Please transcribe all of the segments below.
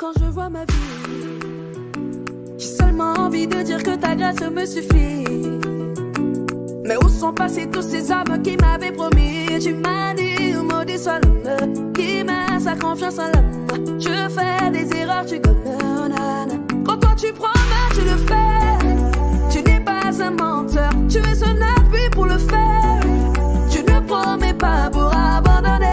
quand je vois ma vie. J'ai seulement envie de dire que ta grâce me suffit. Mais où sont passés tous ces hommes qui m'avaient promis? Tu m'as dit, maudit soit l'homme qui met sa confiance en l'homme. Je fais des erreurs, tu connais. Quand toi tu promets, tu le fais. Tu n'es pas un menteur, tu es un appui pour le faire. Tu ne promets pas pour abandonner.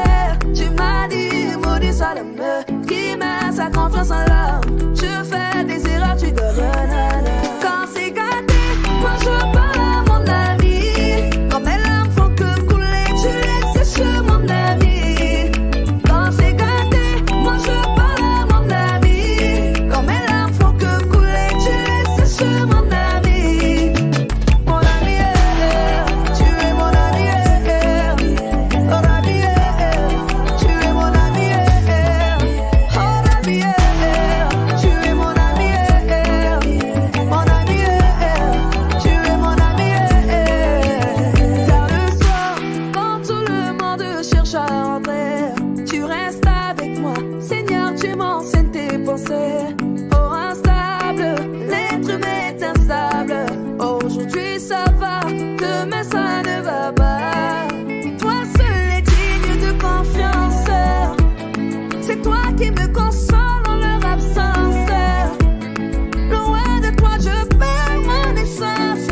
Tu m'as dit, maudit soit l'homme qui met sa confiance en l'homme. Je fais des erreurs, tu connais. Quand c'est gâté, moi je parle à mon ami. Quand mes larmes font que couler, tu laisses sécher mon ami. Quand c'est gâté, moi je parle à mon ami. Quand mes larmes font que couler, tu laisses sécher mon ami. Mon ami, tu es mon ami. Mon ami, tu es mon ami. Oh ami, tu es mon ami. Mon ami, tu es mon ami. Tard le soir, quand tout le monde cherche à entrer, tu restes avec moi. Seigneur, tu m'enseignes tes pensées. Oh instable, l'être humain est instable. Aujourd'hui ça va, demain ça ne va pas. Toi seul est digne de confiance. C'est toi qui me console en leur absence. Loin de toi je perds mon essence.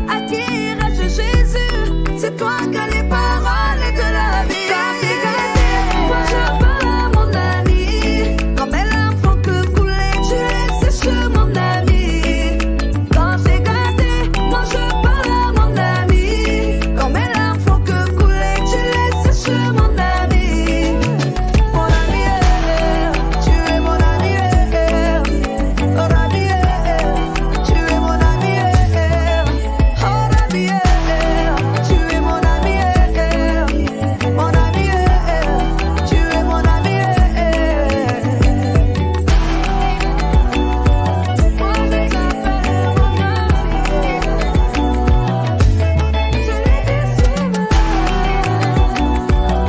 À qui irai-je Jésus? C'est toi qui as les paroles de la vie. Quand c'est gâté, moi je parle à mon ami. Quand mes larmes font que couler, tu laisses sécher mon ami. Quand c'est gâté, moi je parle à mon ami. Quand mes larmes font que couler, tu laisses sécher mon ami. Mon ami, tu es mon ami. Mon ami, tu es mon ami. Oh ami, tu es mon ami. Mon ami, tu es mon ami. Moi je t'appelle mon ami.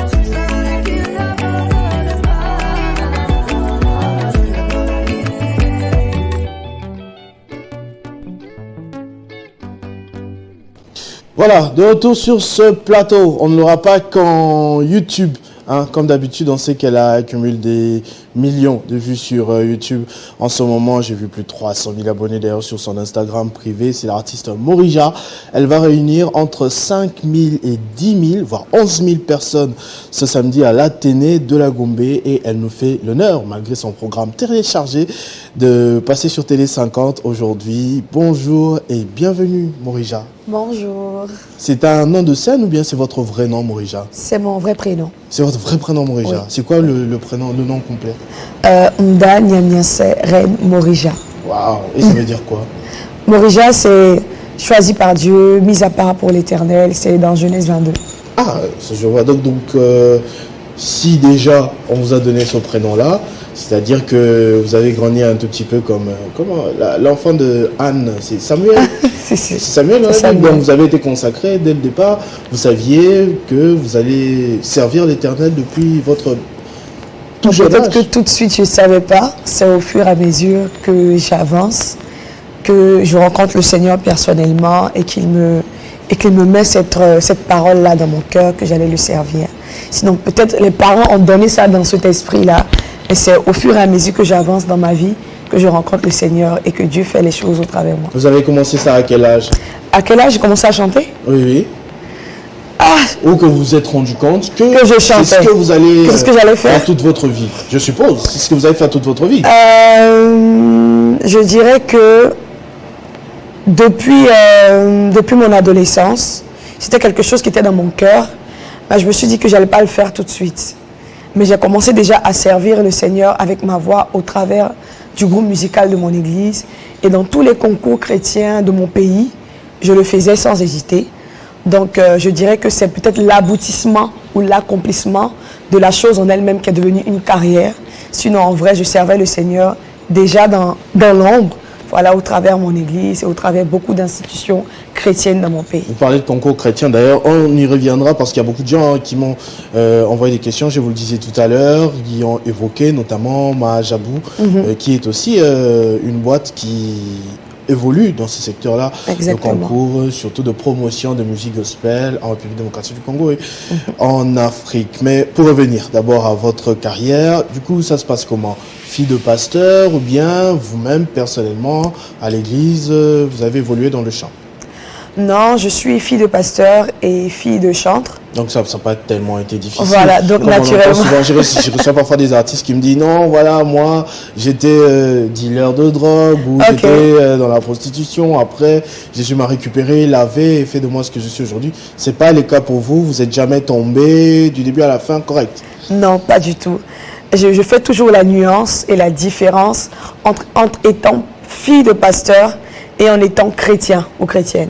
Celui qui sauve, celui qui n'abandonne pas. Voilà, de retour sur ce plateau. On ne l'aura pas qu'en YouTube. Hein. Comme d'habitude, on sait qu'elle a accumulé des millions de vues sur YouTube. En ce moment, j'ai vu plus de 300 000 abonnés d'ailleurs sur son Instagram privé. C'est l'artiste Morija. Elle va réunir entre 5 000 et 10 000, voire 11 000 personnes ce samedi à l'Athénée de la Gombe. Et elle nous fait l'honneur, malgré son programme téléchargé, de passer sur Télé 50 aujourd'hui. Bonjour et bienvenue, Morija. Bonjour, C'est un nom de scène ou bien c'est votre vrai nom, Morija? c'est mon vrai prénom. C'est votre vrai prénom, Morija. Oui. C'est quoi le prénom, le nom complet? Mda Nyamiase Reine Morija. Waouh. Et ça veut dire quoi? Morija, c'est choisi par Dieu, mis à part pour l'éternel, c'est dans Genèse 22. Ah, ça je vois. Donc si déjà on vous a donné ce prénom-là, c'est-à-dire que vous avez grandi un tout petit peu comme l'enfant de Anne, c'est Samuel. C'est Samuel, hein, Samuel. Donc vous avez été consacré dès le départ. Vous saviez que vous allez servir l'Éternel depuis votre tout jeune Peut-être âge. que tout de suite je ne savais pas, c'est au fur et à mesure que j'avance, que je rencontre le Seigneur personnellement et qu'il me met cette parole-là dans mon cœur que j'allais le servir. Sinon peut-être les parents ont donné ça dans cet esprit-là, mais c'est au fur et à mesure que j'avance dans ma vie que je rencontre le Seigneur et que Dieu fait les choses au travers de moi. Vous avez commencé ça à quel âge? À quel âge j'ai commencé à chanter? Oui. Ou que vous vous êtes rendu compte que je chantais. c'est ce que vous allez Qu'est-ce que j'allais faire toute votre vie. Je suppose, c'est ce que vous allez faire toute votre vie. Je dirais que depuis mon adolescence, c'était quelque chose qui était dans mon cœur. Mais je me suis dit que je n'allais pas le faire tout de suite. Mais j'ai commencé déjà à servir le Seigneur avec ma voix au travers du groupe musical de mon église. Et dans tous les concours chrétiens de mon pays, je le faisais sans hésiter. Donc je dirais que c'est peut-être l'aboutissement ou l'accomplissement de la chose en elle-même qui est devenue une carrière. Sinon en vrai, je servais le Seigneur déjà dans l'ombre voilà, au travers mon église et au travers beaucoup d'institutions chrétiennes dans mon pays. Vous parlez de concours chrétien, d'ailleurs, on y reviendra parce qu'il y a beaucoup de gens qui m'ont envoyé des questions, je vous le disais tout à l'heure, qui ont évoqué notamment Mahajabou, qui est aussi une boîte qui évolue dans ce secteur-là, de concours, surtout de promotion de musique gospel en République démocratique du Congo et en Afrique. Mais pour revenir d'abord à votre carrière, du coup, ça se passe comment? Fille de pasteur ou bien vous-même, personnellement, à l'église, vous avez évolué dans le chant? Non, je suis fille de pasteur et fille de chantre. Donc ça n'a pas tellement été difficile. Voilà, donc naturellement. Souvent, je reçois parfois des artistes qui me disent non, voilà, moi j'étais dealer de drogue ou j'étais dans la prostitution. Après, Jésus m'a récupéré, lavé et fait de moi ce que je suis aujourd'hui. C'est pas le cas pour vous. Vous n'êtes jamais tombé du début à la fin, correct? Non, pas du tout. Je fais toujours la nuance et la différence entre étant fille de pasteur et en étant chrétien ou chrétienne.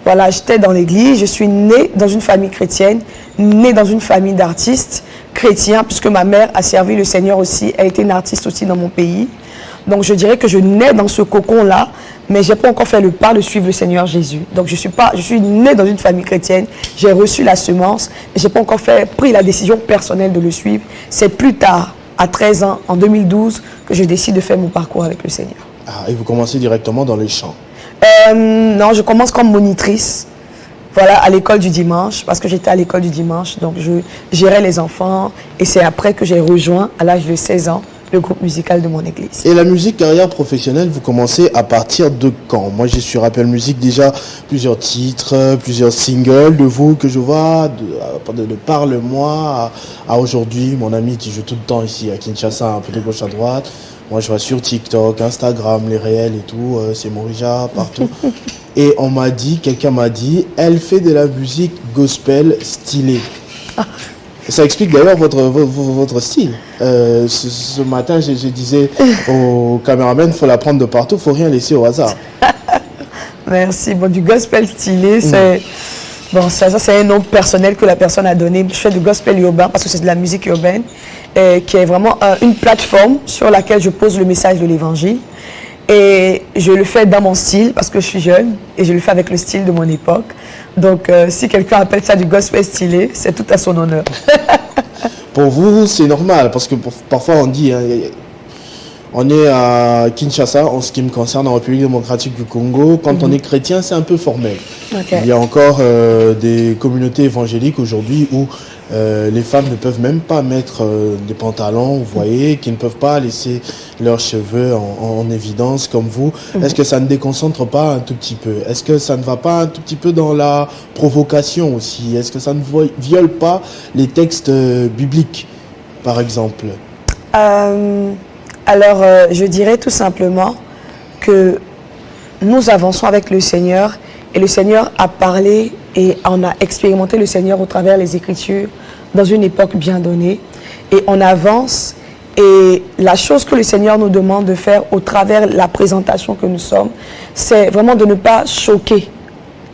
Voilà, j'étais dans l'église, je suis née dans une famille chrétienne, née dans une famille d'artistes chrétiens, puisque ma mère a servi le Seigneur aussi, elle était une artiste aussi dans mon pays. Donc je dirais que je nais dans ce cocon-là, mais je n'ai pas encore fait le pas de suivre le Seigneur Jésus. Donc je suis née dans une famille chrétienne, j'ai reçu la semence, mais je n'ai pas encore pris la décision personnelle de le suivre. C'est plus tard, à 13 ans, en 2012, que je décide de faire mon parcours avec le Seigneur. Ah, et vous commencez directement dans les chants? Non, je commence comme monitrice, voilà, à l'école du dimanche, parce que j'étais à l'école du dimanche, donc je gérais les enfants, et c'est après que j'ai rejoint, à l'âge de 16 ans, le groupe musical de mon église. Et la musique carrière professionnelle, vous commencez à partir de quand? Moi, j'ai sur Apple Music déjà plusieurs titres, plusieurs singles de vous que je vois, de Parle-moi à aujourd'hui, mon ami qui joue tout le temps ici à Kinshasa, un peu de gauche à droite. Moi, je vois sur TikTok, Instagram, les réels et tout, c'est Morija, partout. Et quelqu'un m'a dit, elle fait de la musique gospel stylée. Ça explique d'ailleurs votre style. Ce matin, je disais au caméraman, il faut la prendre de partout, il ne faut rien laisser au hasard. Merci. Bon, du gospel stylé, c'est... Bon, ça c'est un nom personnel que la personne a donné. Je fais du gospel urbain parce que c'est de la musique urbaine qui est vraiment une plateforme sur laquelle je pose le message de l'évangile. Et je le fais dans mon style parce que je suis jeune et je le fais avec le style de mon époque. Donc, si quelqu'un appelle ça du gospel stylé, c'est tout à son honneur. Pour vous, c'est normal parce que parfois on dit... on est à Kinshasa, en ce qui me concerne, en République démocratique du Congo. Quand on est chrétien, c'est un peu formel. Il y a encore des communautés évangéliques aujourd'hui où les femmes ne peuvent même pas mettre des pantalons, vous voyez, qui ne peuvent pas laisser leurs cheveux en évidence comme vous. Est-ce que ça ne déconcentre pas un tout petit peu? Est-ce que ça ne va pas un tout petit peu dans la provocation aussi? Est-ce que ça ne viole pas les textes bibliques, par exemple? Alors, je dirais tout simplement que nous avançons avec le Seigneur et le Seigneur a parlé et on a expérimenté le Seigneur au travers des Écritures dans une époque bien donnée. Et on avance et la chose que le Seigneur nous demande de faire au travers la présentation que nous sommes, c'est vraiment de ne pas choquer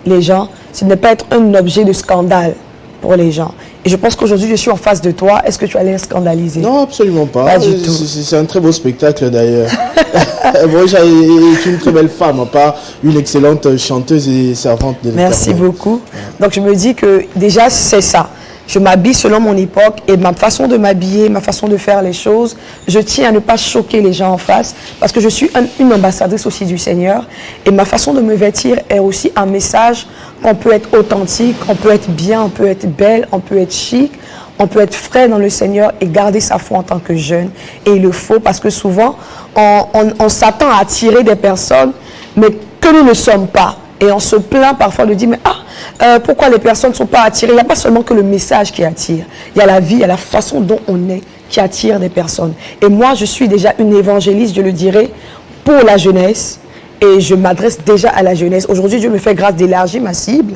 les gens, c'est de ne pas être un objet de scandale pour les gens. Et je pense qu'aujourd'hui, je suis en face de toi. Est-ce que tu allais scandaliser? Non, absolument pas. Pas du tout. C'est un très beau spectacle d'ailleurs. Morija est une très belle femme, pas une excellente chanteuse et servante de l'Éternel. Merci beaucoup. Donc je me dis que déjà, c'est ça. Je m'habille selon mon époque et ma façon de m'habiller, ma façon de faire les choses. Je tiens à ne pas choquer les gens en face parce que je suis une ambassadrice aussi du Seigneur. Et ma façon de me vêtir est aussi un message qu'on peut être authentique, on peut être bien, on peut être belle, on peut être chic, on peut être frais dans le Seigneur et garder sa foi en tant que jeune. Et il le faut parce que souvent, on s'attend à attirer des personnes, mais que nous ne sommes pas. Et on se plaint parfois de dire, mais pourquoi les personnes ne sont pas attirées? Il n'y a pas seulement que le message qui attire. Il y a la vie, il y a la façon dont on est qui attire des personnes. Et moi, je suis déjà une évangéliste, je le dirais, pour la jeunesse. Et je m'adresse déjà à la jeunesse. Aujourd'hui, Dieu me fait grâce d'élargir ma cible.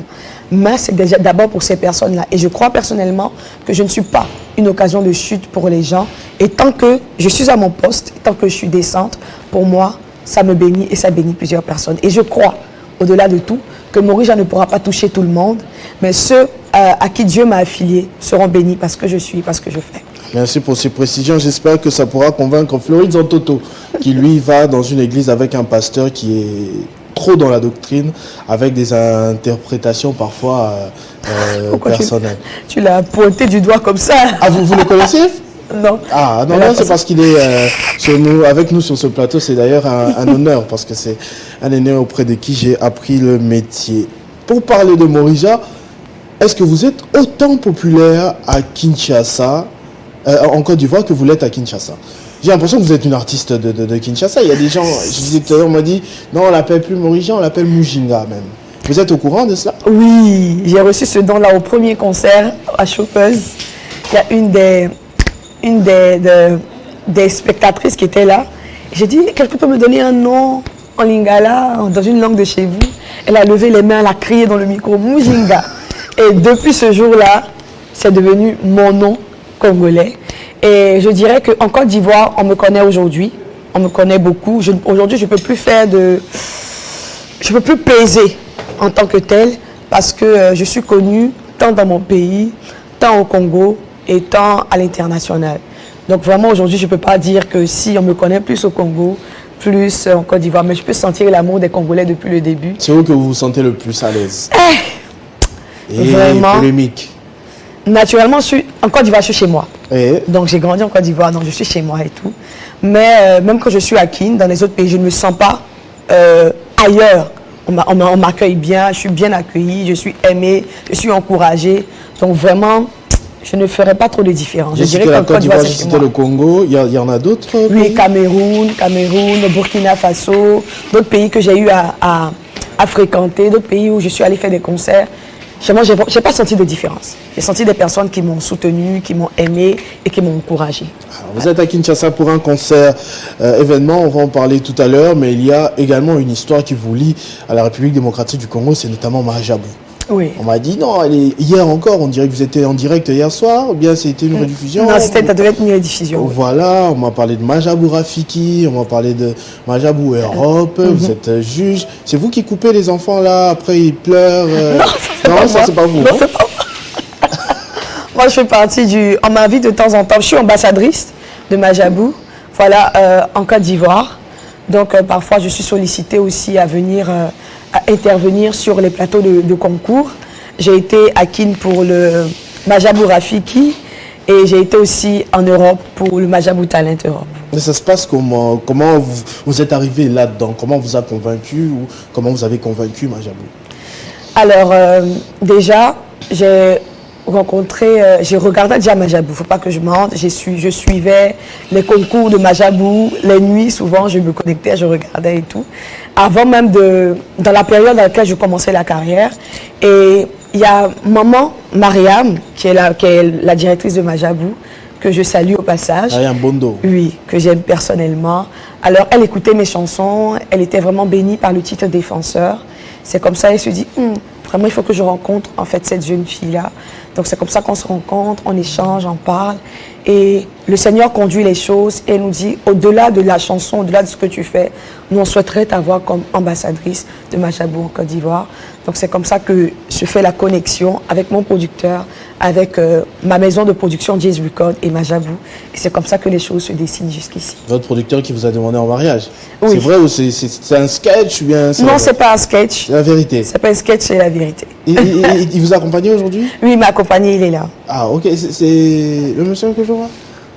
Mais c'est déjà d'abord pour ces personnes-là. Et je crois personnellement que je ne suis pas une occasion de chute pour les gens. Et tant que je suis à mon poste, tant que je suis décente, pour moi, ça me bénit et ça bénit plusieurs personnes. Et je crois, au-delà de tout, que Morija ne pourra pas toucher tout le monde, mais ceux à qui Dieu m'a affilié seront bénis parce que je suis, parce que je fais. Merci pour ces précisions. J'espère que ça pourra convaincre Floride Zantoto, qui lui va dans une église avec un pasteur qui est trop dans la doctrine, avec des interprétations parfois personnelles. Tu l'as pointé du doigt comme ça. Ah, vous le connaissez? Non. Ah, non, c'est parce qu'il est avec nous sur ce plateau. C'est d'ailleurs un honneur, parce que c'est un aîné auprès de qui j'ai appris le métier. Pour parler de Morija, est-ce que vous êtes autant populaire à Kinshasa, en Côte d'Ivoire, que vous l'êtes à Kinshasa? J'ai l'impression que vous êtes une artiste de Kinshasa. Il y a des gens, je disais tout à l'heure, on m'a dit, non, on l'appelle plus Morija, on l'appelle Mujinga même. Vous êtes au courant de cela? Oui, j'ai reçu ce don-là au premier concert à Chopeuse. Il y a une des spectatrices qui était là. J'ai dit, quelqu'un peut me donner un nom en lingala, dans une langue de chez vous? Elle a levé les mains, elle a crié dans le micro, Mujinga. Et depuis ce jour-là, c'est devenu mon nom congolais. Et je dirais qu'en Côte d'Ivoire, on me connaît aujourd'hui. On me connaît beaucoup. Aujourd'hui, je ne peux plus je peux plus peser en tant que tel, parce que je suis connue tant dans mon pays, tant au Congo et tant à l'international. Donc vraiment, aujourd'hui, je ne peux pas dire que si on me connaît plus au Congo, plus en Côte d'Ivoire, mais je peux sentir l'amour des Congolais depuis le début. C'est où que vous vous sentez le plus à l'aise? Et vraiment polémique. Naturellement, en Côte d'Ivoire, je suis chez moi. Et donc j'ai grandi en Côte d'Ivoire, donc je suis chez moi et tout. Mais même quand je suis à Kin, dans les autres pays, je ne me sens pas ailleurs. On m'accueille bien, je suis bien accueillie, je suis aimée, je suis encouragée. Donc vraiment, je ne ferai pas trop de différence. Je dirais qu'en Côte d'Ivoire, c'est chez moi. Le Congo, il y en a d'autres? Oui, Cameroun, Burkina Faso, d'autres pays que j'ai eu à fréquenter, d'autres pays où je suis allée faire des concerts. Je n'ai pas senti de différence. J'ai senti des personnes qui m'ont soutenu, qui m'ont aimé et qui m'ont encouragé. Vous êtes à Kinshasa pour un concert événement, on va en parler tout à l'heure, mais il y a également une histoire qui vous lie à la République démocratique du Congo, c'est notamment Majabou. Oui. On m'a dit, non, hier encore, on dirait que vous étiez en direct hier soir, ou bien c'était une rediffusion? Non, ça devait être une rediffusion. Voilà, on m'a parlé de Majabou Rafiki, on m'a parlé de Majabou Europe, vous êtes juge. C'est vous qui coupez les enfants là, après ils pleurent? Non, ça c'est pas vous. Non, c'est pas moi, je fais partie on m'invite de temps en temps, je suis ambassadrice de Majabou, voilà, en Côte d'Ivoire. Donc parfois je suis sollicitée aussi à venir à intervenir sur les plateaux de concours. J'ai été à Kin pour le Majabou Rafiki et j'ai été aussi en Europe pour le Majabou Talent Europe. Mais ça se passe comment vous êtes arrivé là-dedans? Comment vous a convaincu ou comment vous avez convaincu Majabou? Alors déjà, j'ai regardé déjà Majabou, il ne faut pas que je mente, je suivais les concours de Majabou, les nuits souvent je me connectais, je regardais et tout. Avant même dans la période dans laquelle je commençais la carrière. Et il y a maman Mariam, qui est la directrice de Majabou, que je salue au passage. Mariam Bondo. Oui, que j'aime personnellement. Alors elle écoutait mes chansons, elle était vraiment bénie par le titre Défenseur. C'est comme ça, elle se dit, vraiment il faut que je rencontre en fait cette jeune fille-là. Donc c'est comme ça qu'on se rencontre, on échange, on parle. Et le Seigneur conduit les choses et nous dit, au-delà de la chanson, au-delà de ce que tu fais, nous on souhaiterait t'avoir comme ambassadrice de Majabou en Côte d'Ivoire. Donc c'est comme ça que se fait la connexion avec mon producteur, avec ma maison de production Jazz Record et Majabou. Et c'est comme ça que les choses se dessinent jusqu'ici. Votre producteur qui vous a demandé en mariage? Oui. C'est vrai ou c'est un sketch ou bien? Non, c'est pas un sketch. C'est la vérité. C'est pas un sketch, c'est la vérité. Il vous a accompagné aujourd'hui? Oui, il m'a accompagné, il est là. Ah ok, c'est le monsieur que je vois?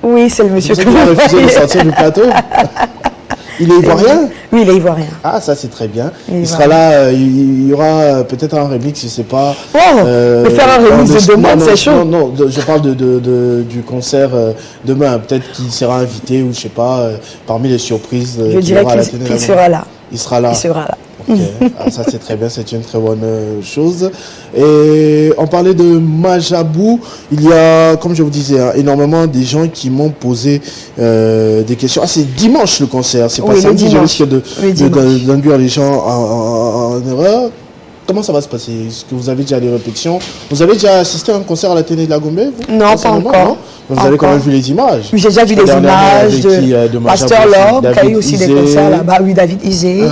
Oui, c'est le monsieur que je vois. Vous vois. avez refusé de sortir du plateau? Il est ivoirien? Oui, il est ivoirien. Ah, ça c'est très bien. Il sera là, il y aura peut-être un remix, je ne sais pas. Mais faire un remix de demain, c'est chaud. Non, je parle du concert demain. Peut-être qu'il sera invité ou je ne sais pas, parmi les surprises. Je dirais qu'il sera là. Il sera là. Il sera là. Ok, ça c'est très bien, c'est une très bonne chose. Et on parlait de Majabou, il y a, comme je vous disais, énormément des gens qui m'ont posé des questions. Ah, c'est dimanche le concert, c'est pas samedi, je risque d'induire les gens en erreur. Comment ça va se passer? Est-ce que vous avez déjà des répétitions? Vous avez déjà assisté à un concert à la Télé de la Gombe? Non, pas encore. Vous avez quand même vu les images? Oui, j'ai déjà vu les images de Pasteur Lorbe, qui a eu aussi des concerts là-bas. Oui, David Isé.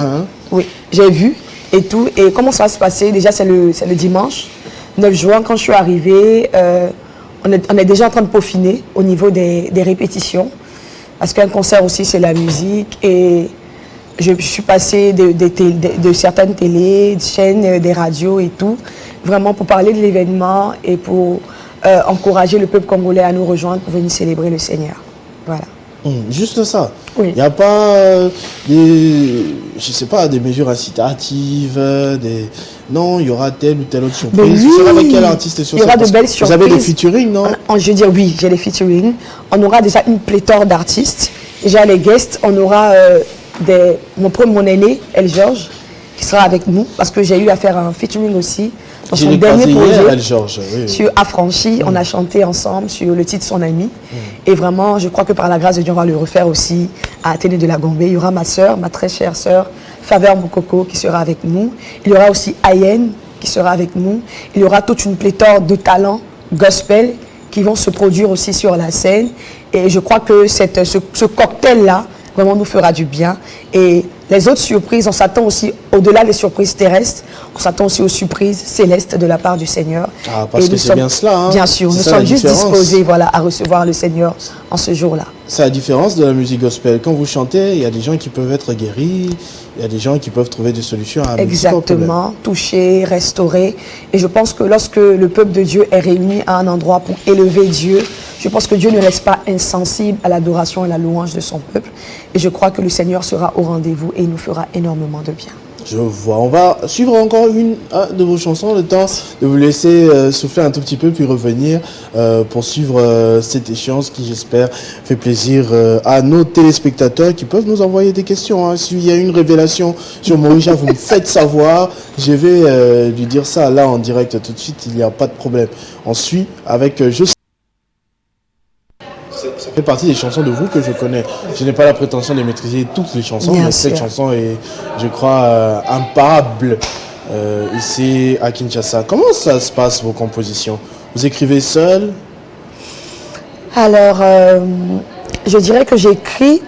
Oui, j'ai vu et tout. Et comment ça va se passer? Déjà, c'est le dimanche, 9 juin, quand je suis arrivée. on est déjà en train de peaufiner au niveau des répétitions. Parce qu'un concert aussi, c'est la musique. Et je suis passée de certaines télés, des chaînes, des radios et tout, vraiment pour parler de l'événement et pour encourager le peuple congolais à nous rejoindre pour venir célébrer le Seigneur. Voilà. Juste ça. Oui. Il n'y a pas des mesures incitatives, non, il y aura telle ou telle autre surprise. Oui, tu seras avec quel artiste sur il y aura de belles surprises. Vous avez des featuring, non? Je veux dire, oui, j'ai des featuring. On aura déjà une pléthore d'artistes. Déjà les guests, on aura mon aîné, El George, qui sera avec nous, parce que j'ai eu à faire un featuring aussi. Dans son dernier projet, El George, oui. Sur Affranchi, on a chanté ensemble sur le titre Son Ami. Et vraiment, je crois que par la grâce de Dieu, on va le refaire aussi à Athénée de la Gombe. Il y aura ma soeur, ma très chère soeur, Faveur Mokoko, qui sera avec nous. Il y aura aussi Ayen, qui sera avec nous. Il y aura toute une pléthore de talents gospel qui vont se produire aussi sur la scène. Et je crois que ce cocktail-là, vraiment nous fera du bien. Et les autres surprises, on s'attend aussi, au-delà des surprises terrestres, on s'attend aussi aux surprises célestes de la part du Seigneur. Ah, parce que c'est bien cela. Hein. Bien sûr, nous sommes juste disposés à recevoir le Seigneur en ce jour-là. C'est la différence de la musique gospel. Quand vous chantez, il y a des gens qui peuvent être guéris, il y a des gens qui peuvent trouver des solutions à exactement, toucher, restaurer. Et je pense que lorsque le peuple de Dieu est réuni à un endroit pour élever Dieu, je pense que Dieu ne reste pas insensible à l'adoration et à la louange de son peuple. Et je crois que le Seigneur sera au rendez-vous et il nous fera énormément de bien. Je vois. On va suivre encore une de vos chansons, le temps de vous laisser souffler un tout petit peu, puis revenir pour suivre cette échéance qui, j'espère, fait plaisir à nos téléspectateurs qui peuvent nous envoyer des questions. Hein. S'il y a une révélation sur Morisha, vous me faites savoir. Je vais lui dire ça là en direct tout de suite, il n'y a pas de problème. On suit avec ça fait partie des chansons de vous que je connais. Je n'ai pas la prétention de maîtriser toutes les chansons, mais cette chanson est, je crois, imparable ici à Kinshasa. Comment ça se passe, vos compositions? Vous écrivez seul? Alors, je dirais que j'écris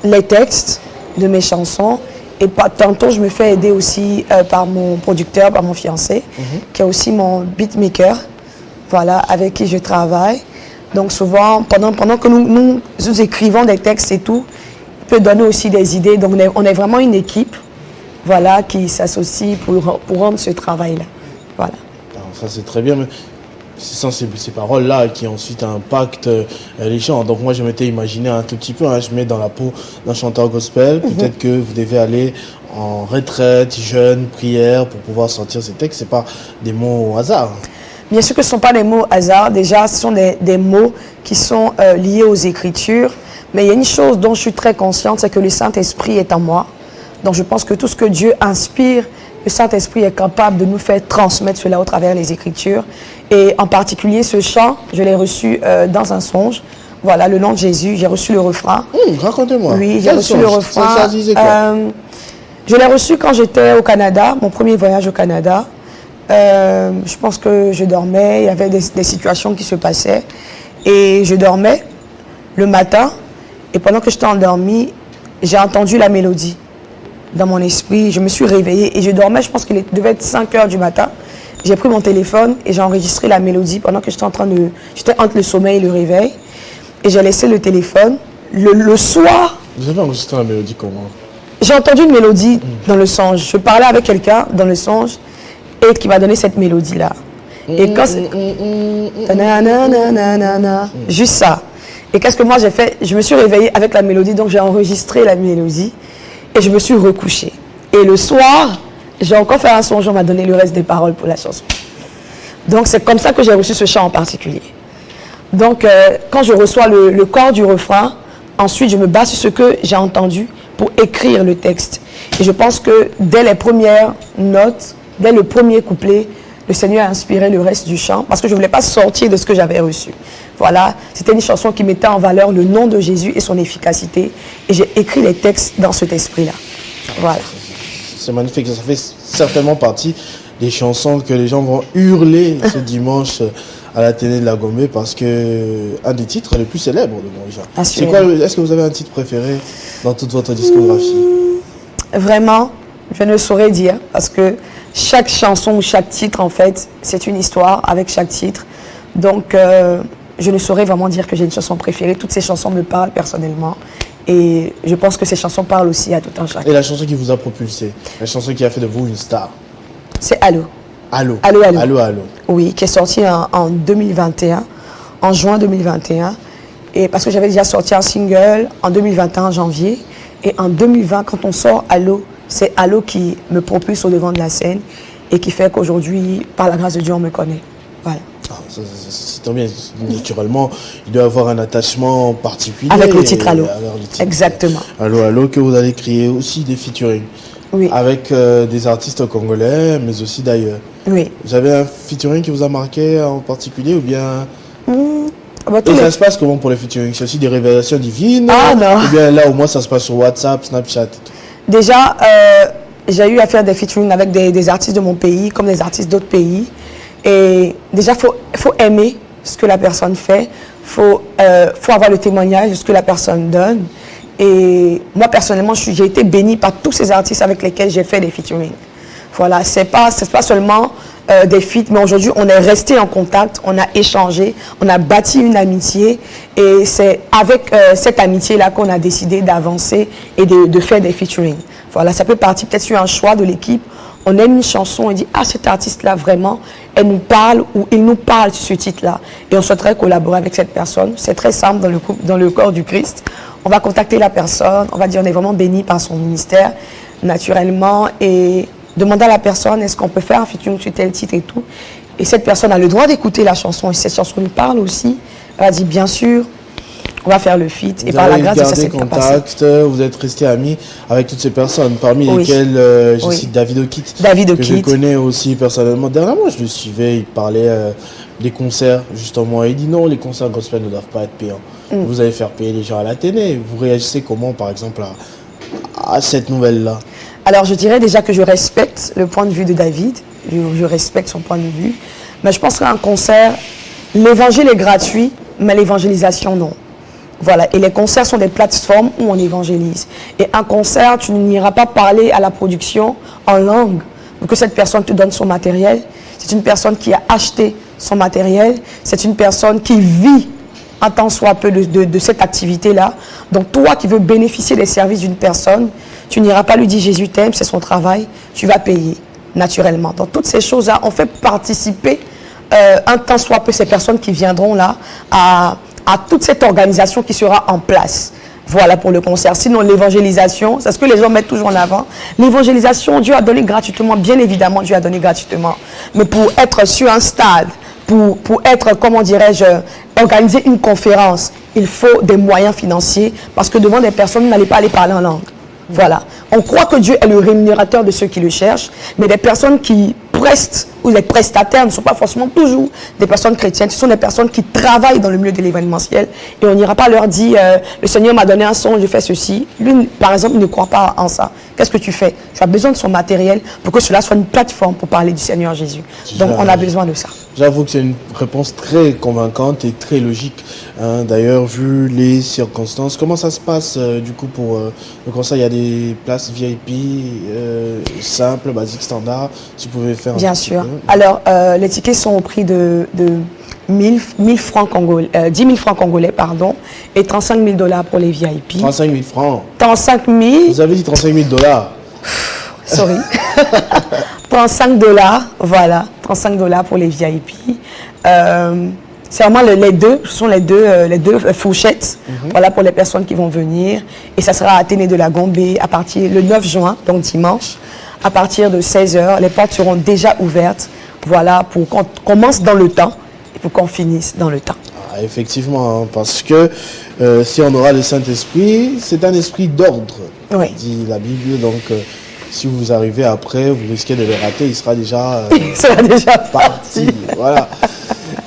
les textes de mes chansons et tantôt je me fais aider aussi par mon producteur, par mon fiancé, qui est aussi mon beatmaker, voilà, avec qui je travaille. Donc souvent, pendant que nous écrivons des textes et tout, il peut donner aussi des idées. Donc on est vraiment une équipe, voilà, qui s'associe pour rendre ce travail-là. Voilà. Alors, ça c'est très bien, mais ce sont ces paroles-là qui ensuite impactent les chants. Donc moi je m'étais imaginé un tout petit peu, hein, je mets dans la peau d'un chanteur gospel, peut-être que vous devez aller en retraite, jeûne, prière pour pouvoir sortir ces textes. C'est pas des mots au hasard. Bien sûr que ce ne sont pas des mots au hasard. Déjà, ce sont des mots qui sont liés aux Écritures. Mais il y a une chose dont je suis très consciente, c'est que le Saint-Esprit est en moi. Donc je pense que tout ce que Dieu inspire, le Saint-Esprit est capable de nous faire transmettre cela au travers des Écritures. Et en particulier, ce chant, je l'ai reçu dans un songe. Voilà, le nom de Jésus, j'ai reçu le refrain. Racontez-moi. Oui, j'ai reçu le refrain. Ça disait quoi? Je l'ai reçu quand j'étais au Canada, mon premier voyage au Canada. Je pense que je dormais, il y avait des situations qui se passaient et je dormais le matin et pendant que j'étais endormie, j'ai entendu la mélodie dans mon esprit, je me suis réveillée et je dormais, je pense qu'il devait être 5 heures du matin. J'ai pris mon téléphone et j'ai enregistré la mélodie pendant que j'étais entre le sommeil et le réveil et j'ai laissé le téléphone. Le soir... Vous avez enregistré la mélodie comment? J'ai entendu une mélodie dans le songe, je parlais avec quelqu'un dans le songe et qui m'a donné cette mélodie-là. Et quand c'est... Juste ça. Et qu'est-ce que moi j'ai fait? Je me suis réveillée avec la mélodie, donc j'ai enregistré la mélodie et je me suis recouchée. Et le soir, j'ai encore fait un songe, on m'a donné le reste des paroles pour la chanson. Donc c'est comme ça que j'ai reçu ce chant en particulier. Donc quand je reçois le corps du refrain, ensuite je me base sur ce que j'ai entendu pour écrire le texte. Et je pense que dès les premières notes, dès le premier couplet, le Seigneur a inspiré le reste du chant parce que je ne voulais pas sortir de ce que j'avais reçu. Voilà, c'était une chanson qui mettait en valeur le nom de Jésus et son efficacité. Et j'ai écrit les textes dans cet esprit-là. Voilà. C'est magnifique, ça fait certainement partie des chansons que les gens vont hurler ce dimanche à la télé de la Gombe parce que un des titres les plus célèbres de Morisha. C'est quoi? Est-ce que vous avez un titre préféré dans toute votre discographie? Vraiment, je ne saurais dire parce que chaque chanson ou chaque titre, en fait, c'est une histoire avec chaque titre. Donc, je ne saurais vraiment dire que j'ai une chanson préférée. Toutes ces chansons me parlent personnellement. Et je pense que ces chansons parlent aussi à tout un chacun. Et la chanson qui vous a propulsé, la chanson qui a fait de vous une star? C'est Allô. Allô. Allô, allô. Allô, allô. Oui, qui est sorti en 2021, en juin 2021. Et parce que j'avais déjà sorti un single en 2021, en janvier. Et en 2020, quand on sort Allô, c'est Allô qui me propulse au devant de la scène et qui fait qu'aujourd'hui, par la grâce de Dieu, on me connaît. Voilà. Ah, c'est tant bien. Naturellement, il doit y avoir un attachement particulier. Avec le titre Allô. Le titre. Exactement. Allô, allô, que vous allez créer aussi des featuring. Oui. Avec des artistes congolais, mais aussi d'ailleurs. Oui. Vous avez un featuring qui vous a marqué en particulier ou bien... Et ça se passe comment pour les featuring? C'est aussi des révélations divines? Ah non. Ou bien là, au moins, ça se passe sur WhatsApp, Snapchat et tout? Déjà, j'ai eu à faire des featuring avec des artistes de mon pays, comme des artistes d'autres pays. Et déjà, faut aimer ce que la personne fait. Faut avoir le témoignage de ce que la personne donne. Et moi, personnellement, j'ai été bénie par tous ces artistes avec lesquels j'ai fait des featuring. Voilà, c'est pas seulement des feats, mais aujourd'hui, on est resté en contact, on a échangé, on a bâti une amitié. Et c'est avec cette amitié-là qu'on a décidé d'avancer et de faire des featuring. Voilà, ça peut partir peut-être sur un choix de l'équipe. On aime une chanson, on dit « Ah, cet artiste-là, vraiment, elle nous parle ou il nous parle sur ce titre-là. » Et on souhaiterait collaborer avec cette personne. C'est très simple dans le corps du Christ. On va contacter la personne, on va dire « On est vraiment béni par son ministère, naturellement. » Et demander à la personne « Est-ce qu'on peut faire un featuring sur tel titre et tout ?» Et cette personne a le droit d'écouter la chanson. Et cette chanson nous parle aussi. Elle a dit « Bien sûr. » On va faire le feat et par la grâce de ça, c'est contact, vous êtes resté amis avec toutes ces personnes, parmi lesquelles je cite David Okit, que je connais aussi personnellement. Dernièrement, je le suivais, il parlait des concerts, justement. Il dit non, les concerts gospel ne doivent pas être payants. Vous allez faire payer les gens à la télé. Vous réagissez comment, par exemple, à cette nouvelle-là? Alors, je dirais déjà que je respecte le point de vue de David. Je respecte son point de vue. Mais je pense qu'un concert, l'évangile est gratuit, mais l'évangélisation, non. Voilà, et les concerts sont des plateformes où on évangélise. Et un concert, tu n'iras pas parler à la production en langue pour que cette personne te donne son matériel. C'est une personne qui a acheté son matériel. C'est une personne qui vit un tant soit peu de cette activité-là. Donc toi qui veux bénéficier des services d'une personne, tu n'iras pas lui dire Jésus t'aime, c'est son travail, tu vas payer naturellement. Donc toutes ces choses-là, on fait participer un tant soit peu ces personnes qui viendront là à toute cette organisation qui sera en place. Voilà pour le concert. Sinon, l'évangélisation, c'est ce que les gens mettent toujours en avant. L'évangélisation, Dieu a donné gratuitement. Bien évidemment, Dieu a donné gratuitement. Mais pour être sur un stade, pour être, comment dirais-je, organiser une conférence, il faut des moyens financiers parce que devant des personnes, vous n'allez pas aller parler en langue. Voilà. On croit que Dieu est le rémunérateur de ceux qui le cherchent, mais des personnes qui prestent ou les prestataires ne sont pas forcément toujours des personnes chrétiennes. Ce sont des personnes qui travaillent dans le milieu de l'événementiel et on n'ira pas leur dire le Seigneur m'a donné un son, je fais ceci. Lui, par exemple, il ne croit pas en ça. Qu'est-ce que tu fais? Tu as besoin de son matériel pour que cela soit une plateforme pour parler du Seigneur Jésus. Donc, on a besoin de ça. J'avoue que c'est une réponse très convaincante et très logique. Hein. D'ailleurs, vu les circonstances, comment ça se passe du coup pour le concert? Il y a des places VIP simples, basiques, standards. Si vous pouvez faire bien sûr. Alors, les tickets sont au prix de 10 000 francs congolais, pardon, et 35 000 $ pour les VIP. 35 000 francs. 35 000. Vous avez dit 35 000 $. Sorry. 35 $, voilà. 35 $ pour les VIP. C'est vraiment les deux, ce sont les deux fourchettes, voilà, pour les personnes qui vont venir. Et ça sera à Athénée de la Gombe à partir le 9 juin, donc dimanche, à partir de 16h. Les portes seront déjà ouvertes, voilà, pour qu'on commence dans le temps et pour qu'on finisse dans le temps. Ah, effectivement, hein, parce que si on aura le Saint-Esprit, c'est un esprit d'ordre, dit la Bible, donc... si vous arrivez après, vous risquez de le rater, il sera déjà, parti. Voilà.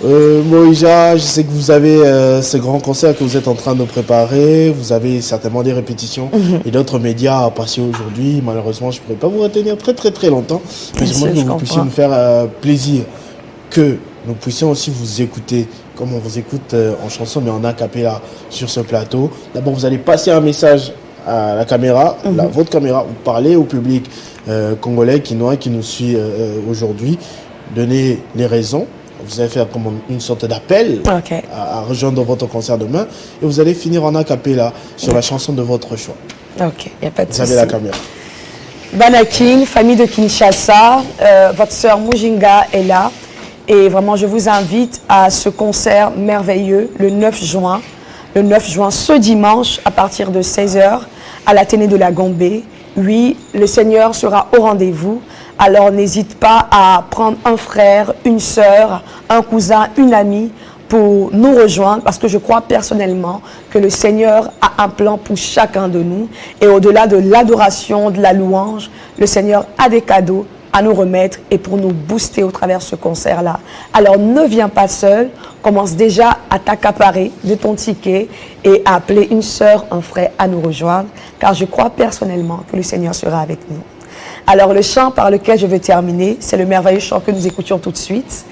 Moïja, je sais que vous avez ce grand concert que vous êtes en train de préparer. Vous avez certainement des répétitions et d'autres médias à passer aujourd'hui. Malheureusement, je ne pourrais pas vous retenir très longtemps. Mais j'aimerais que vous puissiez nous faire plaisir, que nous puissions aussi vous écouter comme on vous écoute en chanson, mais en a cappella sur ce plateau. D'abord, vous allez passer un message à la caméra, votre caméra, vous parlez au public congolais qui nous suit aujourd'hui, donner les raisons vous allez faire comme une sorte d'appel à rejoindre votre concert demain et vous allez finir en a cappella sur la chanson de votre choix. Ok, il n'y a pas de souci. Vous avez la caméra. Banaking, famille de Kinshasa, votre sœur Mujinga est là et vraiment je vous invite à ce concert merveilleux le 9 juin. Le 9 juin, ce dimanche, à partir de 16h, à l'Athénée de la Gambé. Oui, le Seigneur sera au rendez-vous. Alors n'hésite pas à prendre un frère, une sœur, un cousin, une amie pour nous rejoindre parce que je crois personnellement que le Seigneur a un plan pour chacun de nous. Et au-delà de l'adoration, de la louange, le Seigneur a des cadeaux à nous remettre et pour nous booster au travers de ce concert-là. Alors ne viens pas seul, commence déjà à t'accaparer de ton ticket et à appeler une sœur, un frère à nous rejoindre, car je crois personnellement que le Seigneur sera avec nous. Alors le chant par lequel je vais terminer, c'est le merveilleux chant que nous écoutions tout de suite.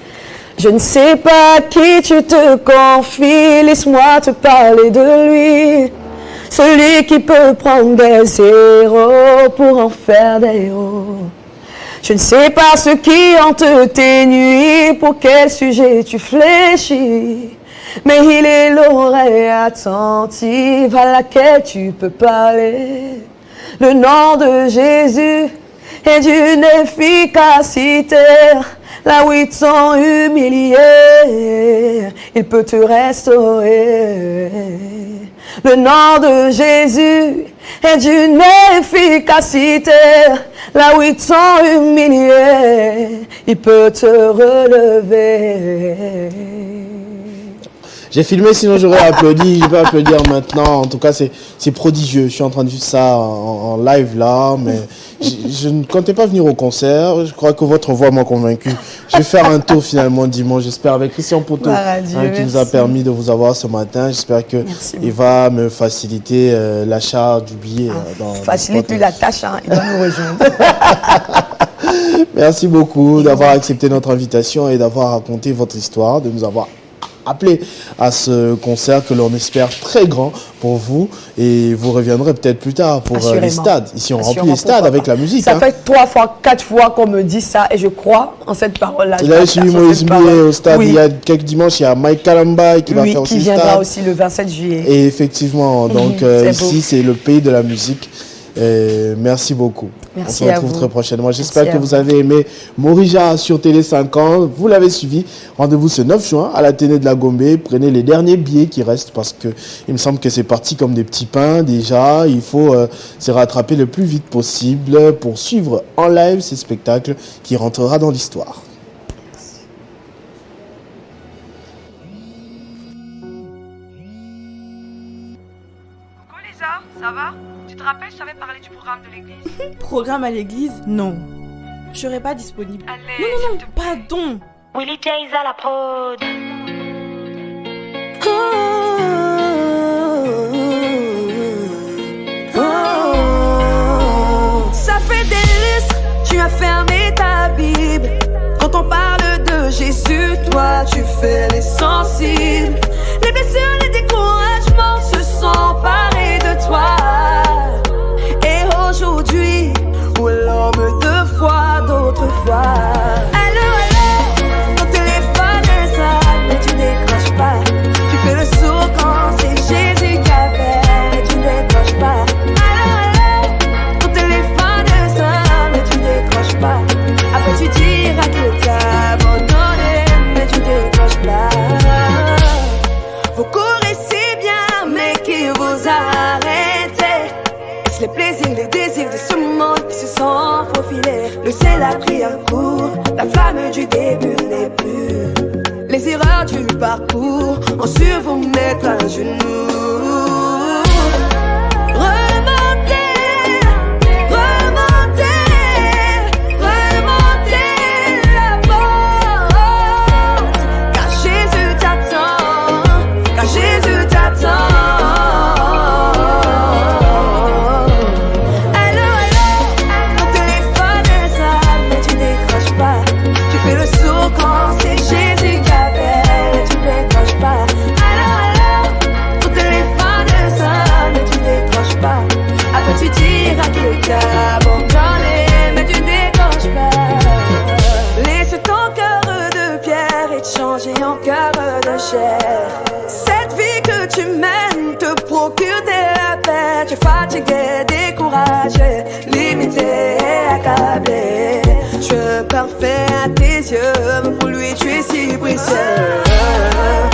Je ne sais pas qui tu te confies, laisse-moi te parler de lui. Celui qui peut prendre des héros pour en faire des héros. Je ne sais pas ce qui hante tes nuits, pour quel sujet tu fléchis, mais il est l'oreille attentive à laquelle tu peux parler. Le nom de Jésus est d'une efficacité, là où ils t'ont humilié, il peut te restaurer. Le nom de Jésus est d'une efficacité, là où ils t'ont humilié, il peut te relever. J'ai filmé, sinon j'aurais applaudi. Je vais applaudir maintenant. En tout cas, c'est prodigieux. Je suis en train de vivre ça en live là, mais je ne comptais pas venir au concert. Je crois que votre voix m'a convaincu. Je vais faire un tour finalement dimanche, j'espère, avec Christian Poto, qui nous a permis de vous avoir ce matin. J'espère qu'il va me faciliter l'achat du billet. Facilite-lui la tâche, hein, il va nous rejoindre. Merci beaucoup d'avoir accepté notre invitation et d'avoir raconté votre histoire, de nous avoir appelé à ce concert que l'on espère très grand pour vous et vous reviendrez peut-être plus tard pour les stades. Ici on remplit les stades avec la musique. Ça fait 3 fois, 4 fois qu'on me dit ça et je crois en cette parole-là. Il a suivi Moïse Moué au stade il y a quelques dimanches, il y a Mike Kalamba qui va faire aussi qui viendra aussi le 27 juillet. Et effectivement, donc ici c'est le pays de la musique. Merci beaucoup. Merci on se retrouve très prochainement. J'espère que vous avez aimé Morija sur Télé 50. Vous l'avez suivi. Rendez-vous ce 9 juin à l'Athénée de la Gambé. Prenez les derniers billets qui restent parce que il me semble que c'est parti comme des petits pains déjà. Il faut se rattraper le plus vite possible pour suivre en live ces spectacles qui rentrera dans l'histoire. Coucou Lisa, ça va? Tu te rappelles, je t'avais parlé du programme de l'église? Programme à l'église? Non. Je serai pas disponible. Allez, non, pardon. Willy Jay's à la prod. Ça fait des lustres, tu as fermé ta Bible. Quand on parle de Jésus, toi tu fais les sensibles. Les blessures, les découragements se sont emparés de toi. Et aujourd'hui, où l'homme de foi d'autrefois. Allô, ton téléphone est sale, mais tu décroches pas. Tu fais le sourd quand c'est Jésus qui appelle, mais tu décroches pas. Allô, ton téléphone est sale, mais tu décroches pas. Après tu diras que t'as abandonné, mais tu décroches pas. Vous courez si bien, mais qui vous arrêtez? Les plaisirs, les désirs de ce monde qui se sont profilés. Le ciel a pris un coup, la flamme du début n'est plus. Les erreurs du parcours ont su vous mettre à genoux. fatigué, découragé, limité, accablé. Je parfait à tes yeux, mais pour lui tu es si précieux.